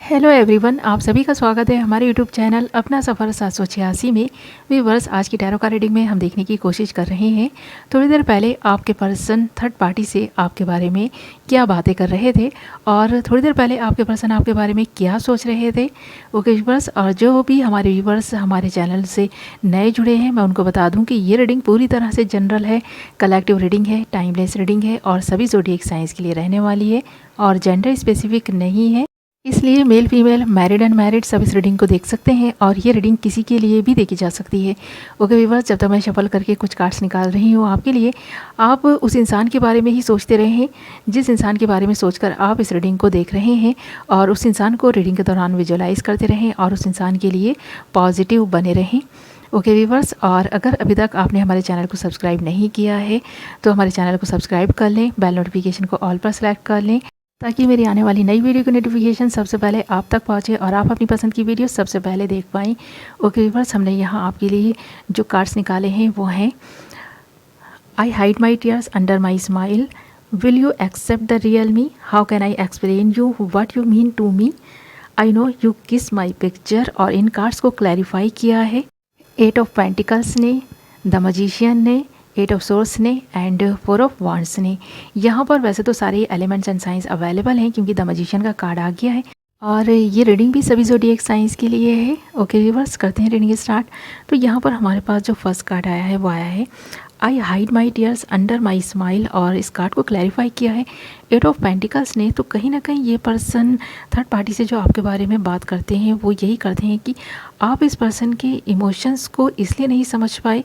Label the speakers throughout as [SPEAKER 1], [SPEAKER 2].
[SPEAKER 1] Hello everyone, आप सभी का स्वागत है हमारे यूट्यूब चैनल अपना सफ़र 786 में। व्यूअर्स, आज की टैरो का रीडिंग में हम देखने की कोशिश कर रहे हैं थोड़ी देर पहले आपके पर्सन थर्ड पार्टी से आपके बारे में क्या बातें कर रहे थे और थोड़ी देर पहले आपके पर्सन आपके बारे में क्या सोच रहे थे। ओके व्यूअर्स, और जो भी हमारे व्यूअर्स हमारे चैनल से नए जुड़े हैं, मैं उनको बता दूँ कि ये रीडिंग पूरी तरह से जनरल है, कलेक्टिव रीडिंग है, टाइमलेस रीडिंग है और सभी ज़ोडिएक साइंस के लिए रहने वाली है और जेंडर स्पेसिफिक नहीं है। इसलिए मेल फीमेल मैरिड अनमैरिड सब इस रीडिंग को देख सकते हैं और ये रीडिंग किसी के लिए भी देखी जा सकती है। ओके व्यूअर्स, जब तक मैं शफल करके कुछ कार्ड्स निकाल रही हूँ आपके लिए, आप उस इंसान के बारे में ही सोचते रहें जिस इंसान के बारे में सोचकर आप इस रीडिंग को देख रहे हैं और उस इंसान को रीडिंग के दौरान विजुअलाइज करते रहें और उस इंसान के लिए पॉजिटिव बने रहें। ओके व्यूअर्स, और अगर अभी तक आपने हमारे चैनल को सब्सक्राइब नहीं किया है तो हमारे चैनल को सब्सक्राइब कर लें, बेल नोटिफिकेशन को ऑल पर सेलेक्ट कर लें ताकि मेरी आने वाली नई वीडियो की नोटिफिकेशन सबसे पहले आप तक पहुंचे और आप अपनी पसंद की वीडियो सबसे पहले देख पाएँ। ओके व्यूअर्स, हमने यहाँ आपके लिए जो कार्ड्स निकाले हैं वो हैं I hide my tears under my smile, will you accept the real me, how can I explain you what you mean to me, I know you kiss my picture. और इन कार्ड्स को clarify किया है eight of pentacles ने, the magician ने, eight of source ने and four of wands ने। यहाँ पर वैसे तो सारे एलिमेंट्स एंड साइंस अवेलेबल हैं क्योंकि द मजिशियन का कार्ड आ गया है और ये रीडिंग भी सभी ज़ोडिएक साइंस के लिए है। ओके व्यूअर्स, करते हैं रीडिंग स्टार्ट। तो यहाँ पर हमारे पास जो फर्स्ट कार्ड आया है वो आया है आई hide my tears under my smile और इस कार्ड को क्लैरिफाई किया है एट ऑफ पेंटिकल्स ने। तो कहीं ना कहीं ये पर्सन थर्ड पार्टी से जो आपके बारे में बात करते हैं वो यही करते हैं कि आप इस पर्सन के इमोशंस को इसलिए नहीं समझ पाए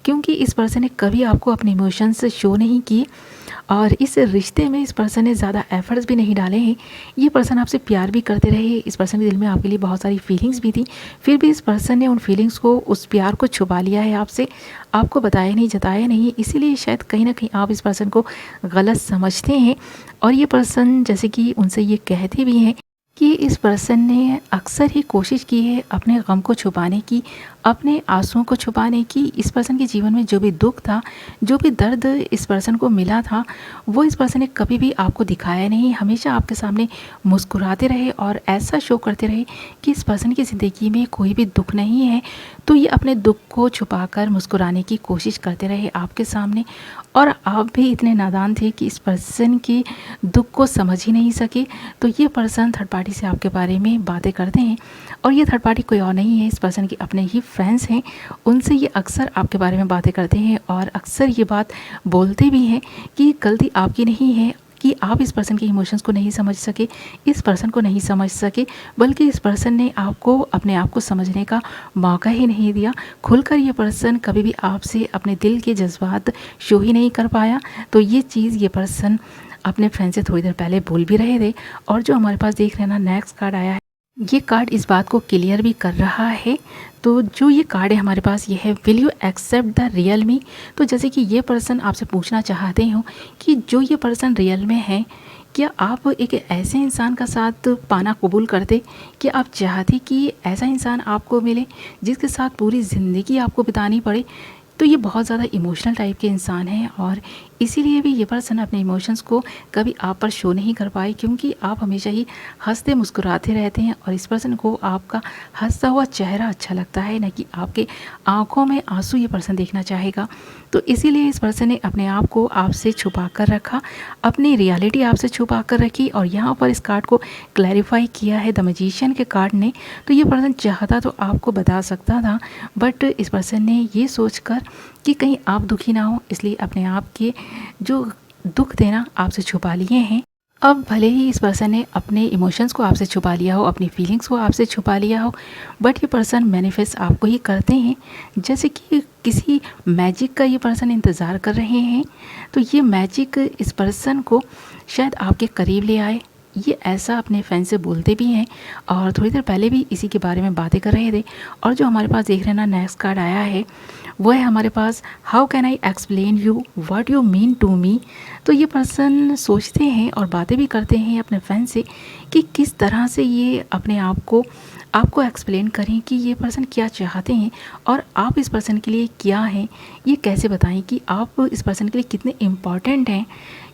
[SPEAKER 1] क्योंकि इस पर्सन ने कभी आपको अपने इमोशंस शो नहीं किए और इस रिश्ते में इस पर्सन ने ज़्यादा एफर्ट्स भी नहीं डाले हैं। ये पर्सन आपसे प्यार भी करते रहे, इस पर्सन के दिल में आपके लिए बहुत सारी फीलिंग्स भी थी, फिर भी इस पर्सन ने उन फीलिंग्स को, उस प्यार को छुपा लिया है आपसे, आपको बताया नहीं, जताया नहीं। इसीलिए शायद कहीं ना कहीं आप इस पर्सन को गलत समझते हैं और ये पर्सन जैसे कि उनसे ये कहते भी हैं कि इस पर्सन ने अक्सर ही कोशिश की है अपने गम को छुपाने की, अपने आंसुओं को छुपाने की। इस पर्सन के जीवन में जो भी दुख था, जो भी दर्द इस पर्सन को मिला था, वो इस पर्सन ने कभी भी आपको दिखाया नहीं, हमेशा आपके सामने मुस्कुराते रहे और ऐसा शो करते रहे कि इस पर्सन की ज़िंदगी में कोई भी दुख नहीं है। तो ये अपने दुख को छुपाकर मुस्कुराने की कोशिश करते रहे आपके सामने और आप भी इतने नादान थे कि इस पर्सन के दुख को समझ ही नहीं सके। तो ये पर्सन थर्ड पार्टी से आपके बारे में बातें करते हैं और ये थर्ड पार्टी कोई और नहीं है, इस पर्सन के अपने ही फ्रेंड्स हैं। उनसे ये अक्सर आपके बारे में बातें करते हैं और अक्सर ये बात बोलते भी हैं कि गलती आपकी नहीं है कि आप इस पर्सन के इमोशंस को नहीं समझ सके, इस पर्सन को नहीं समझ सके, बल्कि इस पर्सन ने आपको अपने आप को समझने का मौका ही नहीं दिया। खुलकर ये पर्सन कभी भी आपसे अपने दिल के जज्बात शो ही नहीं कर पाया। तो ये चीज़ ये पर्सन अपने फ्रेंड से थोड़ी देर पहले बोल भी रहे थे। और जो हमारे पास देख रहे हैं ना, नेक्स्ट कार्ड आया है, ये कार्ड इस बात को क्लियर भी कर रहा है। तो जो ये कार्ड है हमारे पास, ये है will you accept the real me. तो जैसे कि ये पर्सन आपसे पूछना चाहते हो कि जो ये पर्सन रियल में है, क्या आप एक ऐसे इंसान का साथ पाना कबूल करते, कि आप चाहते कि ऐसा इंसान आपको मिले जिसके साथ पूरी ज़िंदगी आपको बितानी पड़े। तो ये बहुत ज़्यादा इमोशनल टाइप के इंसान हैं और इसीलिए भी ये पर्सन अपने इमोशंस को कभी आप पर शो नहीं कर पाए क्योंकि आप हमेशा ही हंसते मुस्कुराते रहते हैं और इस पर्सन को आपका हंसता हुआ चेहरा अच्छा लगता है, न कि आपके आंखों में आंसू ये पर्सन देखना चाहेगा। तो इसीलिए इस पर्सन ने अपने आप को आपसे छुपा कर रखा, अपनी रियलिटी आपसे छुपा कर रखी और यहाँ पर इस कार्ड को क्लैरिफाई किया है द मजिशियन के कार्ड ने। तो ये पर्सन चाहता तो आपको बता सकता था, बट इस पर्सन ने ये सोचकर कि कहीं आप दुखी ना हो, इसलिए अपने आप के जो दुख देना आपसे छुपा लिए हैं। अब भले ही इस पर्सन ने अपने इमोशंस को आपसे छुपा लिया हो, अपनी फीलिंग्स को आपसे छुपा लिया हो, बट ये पर्सन मैनिफेस्ट आपको ही करते हैं जैसे कि किसी मैजिक का ये पर्सन इंतज़ार कर रहे हैं। तो ये मैजिक इस पर्सन को शायद आपके करीब ले आए, ये ऐसा अपने फैन से बोलते भी हैं और थोड़ी देर पहले भी इसी के बारे में बातें कर रहे थे। और जो हमारे पास देख रहे हैं ना, नेक्स्ट कार्ड आया है, वो है हमारे पास how can I explain you what you mean to me. तो ये पर्सन सोचते हैं और बातें भी करते हैं अपने फैन से कि किस तरह से ये अपने आप को आपको एक्सप्लेन करें कि ये पर्सन क्या चाहते हैं और आप इस पर्सन के लिए क्या हैं। ये कैसे बताएं कि आप इस पर्सन के लिए कितने इम्पॉर्टेंट हैं,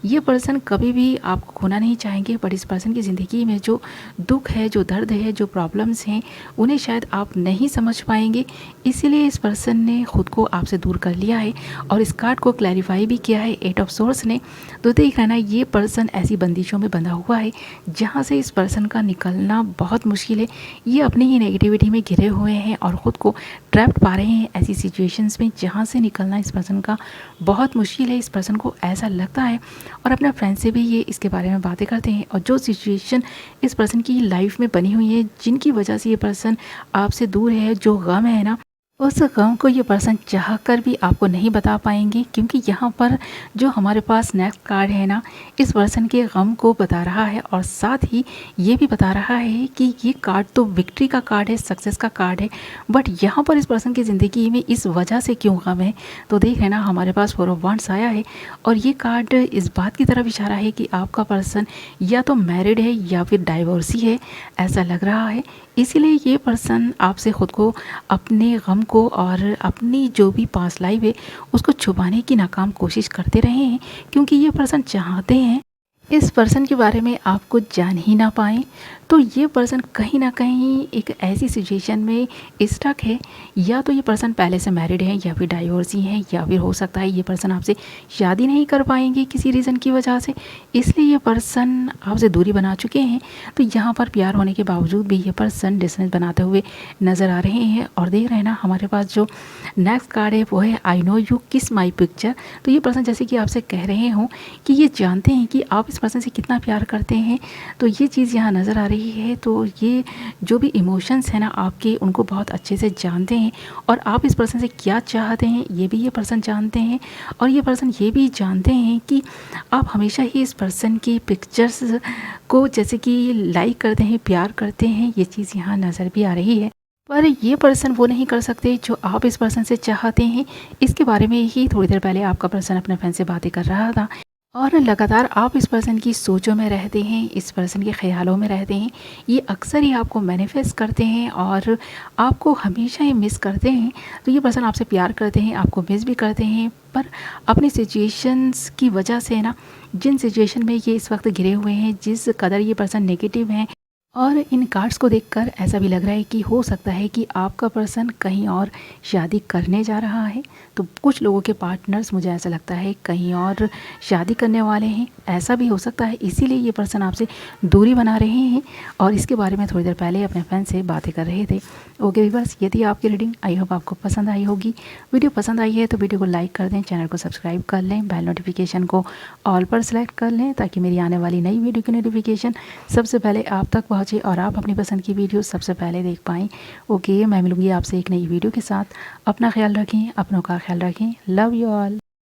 [SPEAKER 1] ये पर्सन कभी भी आपको खोना नहीं चाहेंगे, बट इस पर्सन की ज़िंदगी में जो दुख है, जो दर्द है, जो प्रॉब्लम्स हैं, उन्हें शायद आप नहीं समझ पाएंगे। इसीलिए इस पर्सन ने खुद को आपसे दूर कर लिया है और इस कार्ड को क्लैरिफाई भी किया है 8 ऑफ सोर्स ने। तो देख रहे ना, ये पर्सन ऐसी बंदिशों में बंधा हुआ है जहाँ से इस पर्सन का निकलना बहुत मुश्किल है। ये अपनी ही नेगेटिविटी में घिरे हुए हैं और ख़ुद को ट्रैप्ड पा रहे हैं ऐसी सिचुएशंस में जहाँ से निकलना इस पर्सन का बहुत मुश्किल है। इस पर्सन को ऐसा लगता है और अपने फ्रेंड से भी ये इसके बारे में बातें करते हैं। और जो सिचुएशन इस पर्सन की लाइफ में बनी हुई है, जिनकी वजह से ये पर्सन आपसे दूर है, जो गम है ना, उस गम को ये पर्सन चाह कर भी आपको नहीं बता पाएंगे, क्योंकि यहाँ पर जो हमारे पास नेक्स्ट कार्ड है ना, इस पर्सन के गम को बता रहा है और साथ ही ये भी बता रहा है कि ये कार्ड तो विक्ट्री का कार्ड है, सक्सेस का कार्ड है, बट यहाँ पर इस पर्सन की ज़िंदगी में इस वजह से क्यों गम है। तो देख रहे ना, हमारे पास 4 ऑफ वांड्स आया है और ये कार्ड इस बात की तरफ इशारा है कि आपका पर्सन या तो मैरिड है या फिर डाइवोर्सी है, ऐसा लग रहा है। इसीलिए ये पर्सन आपसे ख़ुद को, अपने गम को और अपनी जो भी पास्ट लाइफ है उसको छुपाने की नाकाम कोशिश करते रहे हैं, क्योंकि ये पर्सन चाहते हैं इस पर्सन के बारे में आप कुछ जान ही ना पाएँ। तो ये पर्सन कहीं ना कहीं एक ऐसी सिचुएशन में स्टक है, या तो ये पर्सन पहले से मैरिड है या फिर डाइवोर्सी है, या फिर हो सकता है ये पर्सन आपसे शादी नहीं कर पाएंगे किसी रीज़न की वजह से, इसलिए ये पर्सन आपसे दूरी बना चुके हैं। तो यहाँ पर प्यार होने के बावजूद भी ये पर्सन डिस्टेंस बनाते हुए नज़र आ रहे हैं। और देख रहे हैं ना, हमारे पास जो नेक्स्ट कार्ड है वो है आई know you kiss my picture. तो ये पर्सन जैसे कि आपसे कह रहे हो कि ये जानते हैं कि आप इस पर्सन से कितना प्यार करते हैं, तो ये चीज़ यहाँ नज़र आ रही है। तो ये जो भी इमोशंस है ना आपके, उनको बहुत अच्छे से जानते हैं और आप इस पर्सन से क्या चाहते हैं ये भी ये पर्सन जानते हैं। और ये पर्सन ये भी जानते हैं कि आप हमेशा ही इस पर्सन की पिक्चर्स को जैसे कि लाइक करते हैं, प्यार करते हैं, ये चीज़ यहाँ नज़र भी आ रही है। पर ये पर्सन वो नहीं कर सकते जो आप इस पर्सन से चाहते हैं। इसके बारे में ही थोड़ी देर पहले आपका पर्सन अपने फ्रेंड से बातें कर रहा था और लगातार आप इस पर्सन की सोचों में रहते हैं, इस पर्सन के ख्यालों में रहते हैं। ये अक्सर ही आपको मैनिफेस्ट करते हैं और आपको हमेशा ही मिस करते हैं। तो ये पर्सन आपसे प्यार करते हैं, आपको मिस भी करते हैं, पर अपनी सिचुएशंस की वजह से ना, जिन सिचुएशन में ये इस वक्त घिरे हुए हैं, जिस कदर ये पर्सन नेगेटिव हैं, और इन कार्ड्स को देखकर ऐसा भी लग रहा है कि हो सकता है कि आपका पर्सन कहीं और शादी करने जा रहा है। तो कुछ लोगों के पार्टनर्स, मुझे ऐसा लगता है, कहीं और शादी करने वाले हैं, ऐसा भी हो सकता है। इसीलिए ये पर्सन आपसे दूरी बना रहे हैं और इसके बारे में थोड़ी देर पहले अपने फ्रेंड से बातें कर रहे थे। ओके व्यूअर्स, ये थी आपकी रीडिंग। आई होप आपको पसंद आई होगी। वीडियो पसंद आई है तो वीडियो को लाइक कर दें, चैनल को सब्सक्राइब कर लें, बेल नोटिफिकेशन को ऑल पर सेलेक्ट कर लें ताकि मेरी आने वाली नई वीडियो की नोटिफिकेशन सबसे पहले आप तक पहुँचे और आप अपनी पसंद की वीडियो सबसे पहले देख पाएँ। ओके, मैं मिलूँगी आपसे एक नई वीडियो के साथ। अपना ख्याल रखें, अपनों का ख्याल रखें। Love you all.